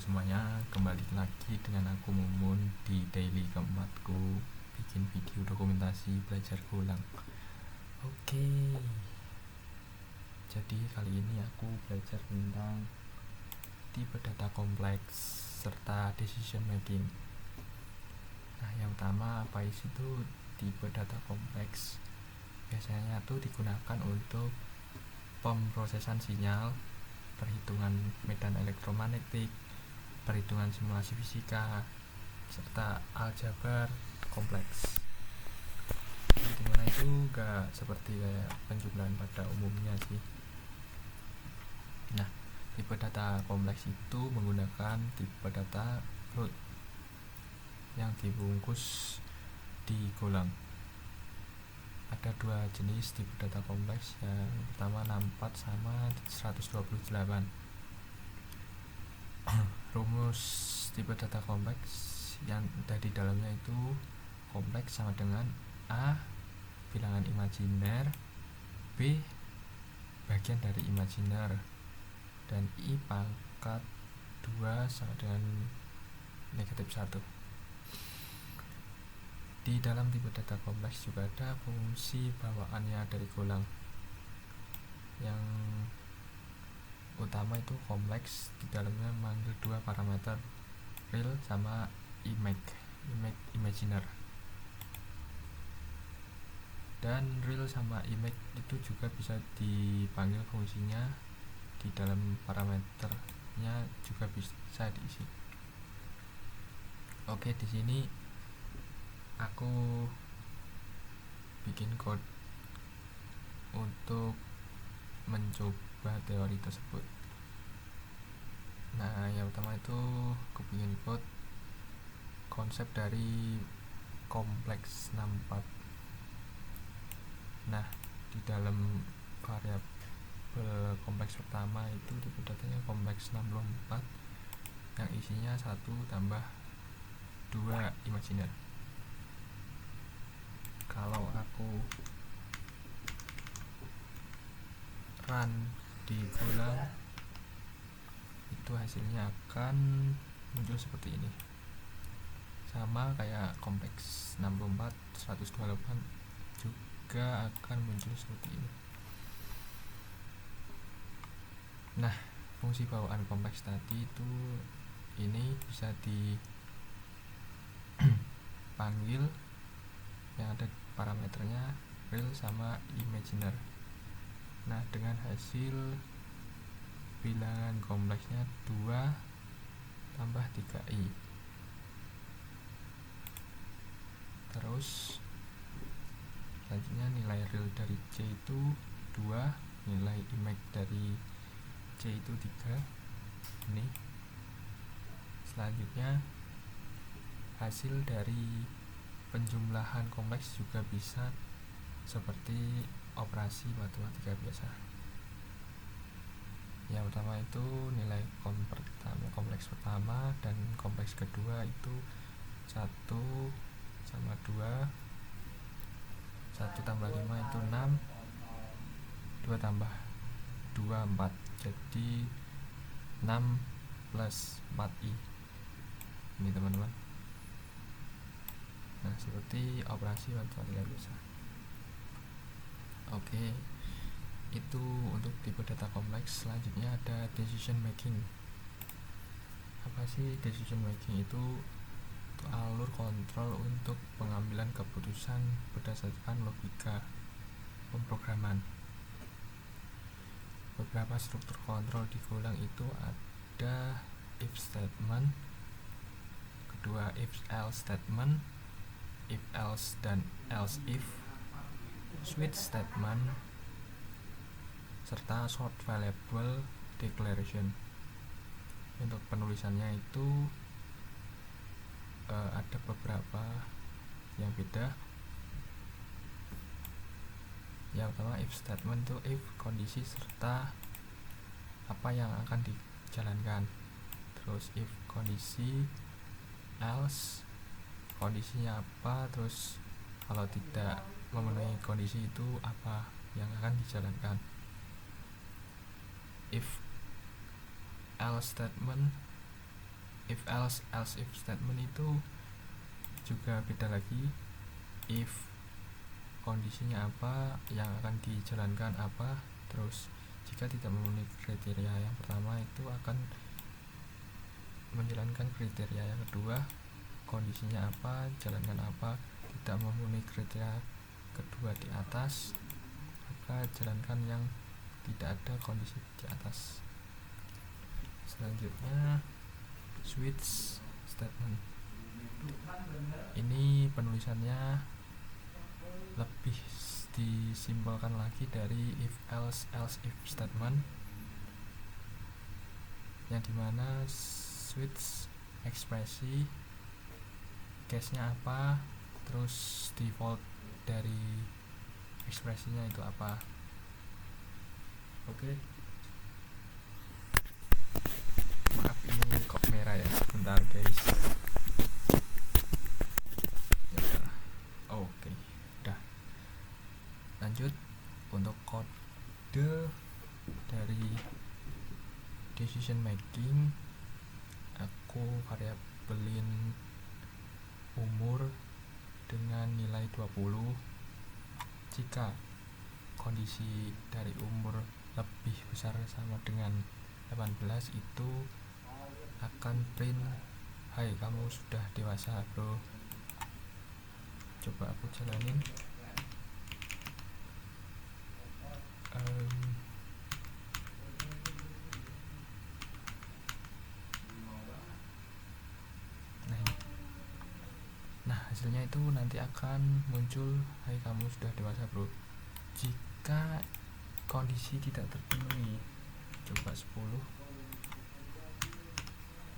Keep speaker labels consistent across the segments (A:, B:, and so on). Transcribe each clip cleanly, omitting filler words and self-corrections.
A: semuanya, kembali lagi dengan aku Mumun di daily keempatku bikin video dokumentasi belajar ulang. Oke, jadi kali ini aku belajar tentang tipe data kompleks serta decision making. Nah, yang pertama apa itu tipe data kompleks? Biasanya tuh digunakan untuk pemrosesan sinyal, perhitungan medan elektromagnetik, perhitungan simulasi fisika, serta aljabar kompleks. Dimana itu gak seperti kayak penjumlahan pada umumnya sih. Nah, tipe data kompleks itu menggunakan tipe data root yang dibungkus di golang. Ada dua jenis tipe data kompleks, yang pertama 64 sama 128. Rumus tipe data kompleks yang ada di dalamnya itu kompleks sama dengan A bilangan imajiner, B bagian dari imajiner, dan I pangkat 2 sama dengan negatif 1. Di dalam tipe data kompleks juga ada fungsi bawaannya dari golang. Yang utama itu kompleks, di dalamnya manggil dua parameter, real sama imaginer. Dan real sama image itu juga bisa dipanggil fungsinya di dalam parameternya juga bisa diisi. Oke, di sini aku bikin code untuk mencoba teori tersebut. Nah, yang pertama itu aku bikin code konsep dari kompleks 64. Nah, di dalam variabel kompleks pertama itu tipe datanya kompleks 64 yang isinya 1 tambah 2 imajiner. Kalau aku run di golang, itu hasilnya akan muncul seperti ini, sama kayak kompleks 64 128 juga akan muncul seperti ini. Nah, fungsi bawaan kompleks tadi itu ini bisa dipanggil yang ada parameternya real sama imaginer. Nah, dengan hasil bilangan kompleksnya 2 tambah 3i. Terus selanjutnya nilai real dari C itu 2, nilai image dari C itu 3. Ini selanjutnya hasil dari penjumlahan kompleks juga bisa seperti operasi matematika biasa. Yang pertama itu nilai kompleks pertama dan kompleks kedua itu 1 sama 2, 1 tambah 5 itu 6, 2 tambah 2 4, jadi 6 plus 4i. Ini teman-teman. Nah, seperti operasi matematika biasa. Oke, itu untuk tipe data kompleks. Selanjutnya ada decision making. Apa sih decision making itu alur kontrol untuk pengambilan keputusan berdasarkan logika pemrograman. Beberapa struktur kontrol di golang itu ada if statement, kedua if else statement, if else dan else if, switch statement, serta short variable declaration. Untuk penulisannya itu ada beberapa yang beda. Yang pertama if statement itu if kondisi serta apa yang akan dijalankan. Terus if kondisi, else kondisinya apa, terus kalau tidak memenuhi kondisi itu apa yang akan dijalankan. If else statement if else if statement itu juga beda lagi. If kondisinya apa, yang akan dijalankan apa, terus jika tidak memenuhi kriteria yang pertama itu akan menjalankan kriteria yang kedua. Kondisinya apa, jalankan apa, tidak memenuhi kriteria kedua di atas, maka jalankan yang tidak ada kondisi di atas. Selanjutnya switch statement. Ini penulisannya lebih disimpulkan lagi dari if else if statement, yang dimana switch ekspresi case-nya apa, terus default dari ekspresinya itu apa. Oke. Maaf ini kok merah ya, bentar guys. Oke, udah. Lanjut untuk kode dari decision making. Aku variabelin umur dengan nilai 20. Jika kondisi dari umur lebih besar sama dengan 18 itu akan print hai kamu sudah dewasa bro. Coba aku jalanin. Nah hasilnya itu nanti akan muncul hai kamu sudah dewasa bro. Jika kondisi tidak terpenuhi, coba 10,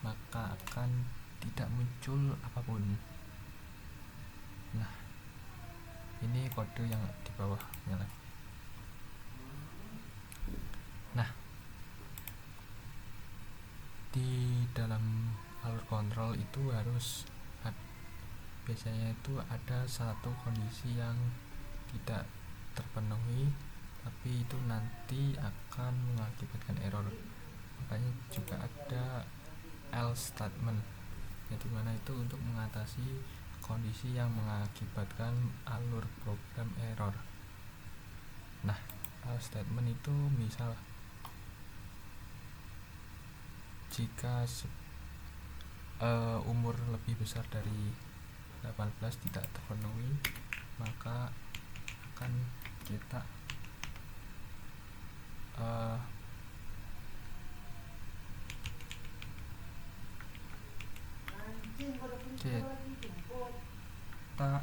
A: maka akan tidak muncul apapun. Nah ini kode yang di bawahnya lagi. Nah di dalam alur kontrol itu harus biasanya itu ada satu kondisi yang tidak terpenuhi, tapi itu nanti akan mengakibatkan error. Makanya juga ada else statement, yang dimana itu untuk mengatasi kondisi yang mengakibatkan alur program error. Nah else statement itu misal jika umur lebih besar dari 18 tidak terpenuhi, maka akan cetak cetak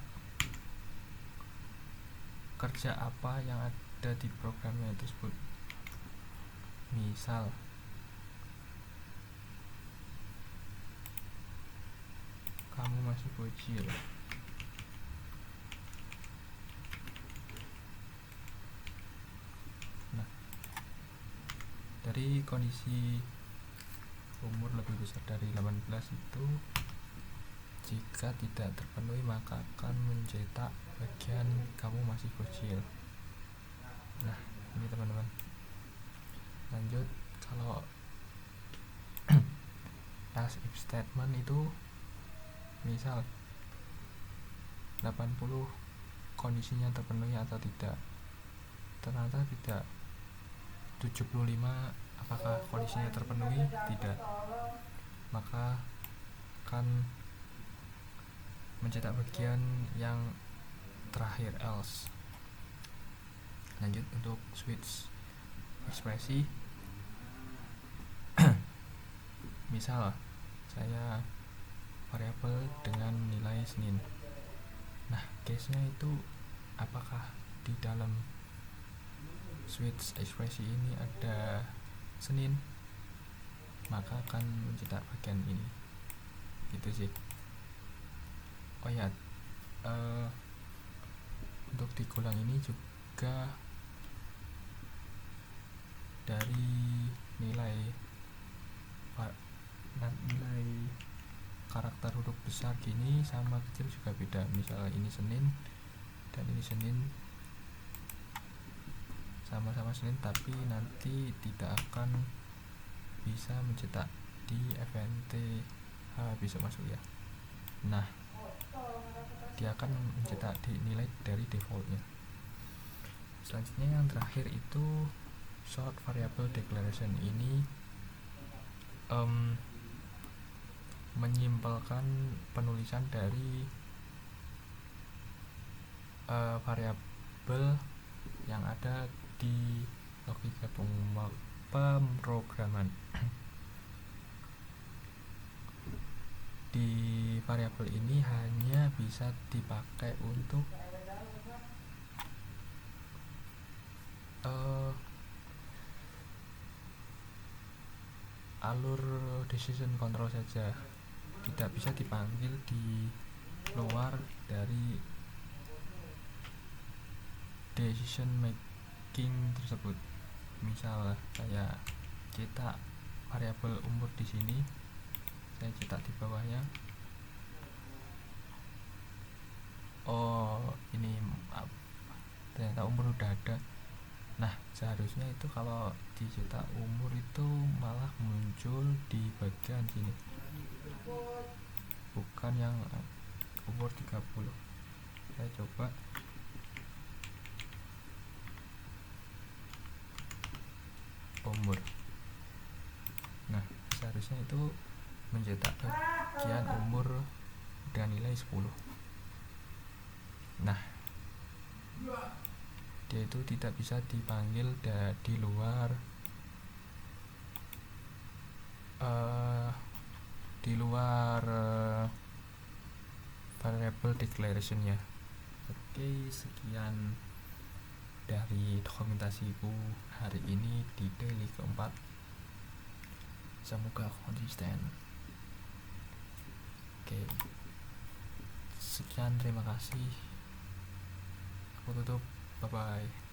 A: kerja apa yang ada di programnya tersebut. Misal kamu masih bocil. Nah dari kondisi umur lebih besar dari 18 itu jika tidak terpenuhi maka akan mencetak bagian kamu masih bocil. Nah ini teman-teman. Lanjut, kalau else if statement itu misal 80 kondisinya terpenuhi atau tidak, ternyata tidak. 75 apakah kondisinya terpenuhi? Tidak, maka akan mencetak bagian yang terakhir else. Lanjut untuk switch ekspresi. Misal saya variabel dengan nilai Senin. Nah case-nya itu apakah di dalam switch ekspresi ini ada Senin, maka akan mencetak bagian ini. Gitu sih. Oh ya, untuk digulang ini juga dari nilai karakter huruf besar gini sama kecil juga beda. Misalnya ini Senin dan ini Senin, sama-sama Senin, tapi nanti tidak akan bisa mencetak di FNT bisa masuk ya. Nah, dia akan mencetak nilai dari defaultnya. Selanjutnya yang terakhir itu short variable declaration. Ini menyimpelkan penulisan dari variabel yang ada di logika pemrograman. Di variabel ini hanya bisa dipakai untuk alur decision control saja, tidak bisa dipanggil di luar dari decision making tersebut. Misal saya cetak variabel umur di sini, saya cetak di bawahnya. Oh, ini ternyata umur udah ada. Nah, seharusnya itu kalau dicetak umur itu malah muncul di bagian sini, bukan yang umur 30. Saya coba. Umur. Nah, seharusnya itu mencetak bagian umur dengan nilai 10. Nah, dia itu tidak bisa dipanggil di luar variable declaration ya. Oke, sekian dari dokumentasiku hari ini di daily keempat. Semoga konsisten. Oke, sekian, terima kasih. Aku tutup, bye bye.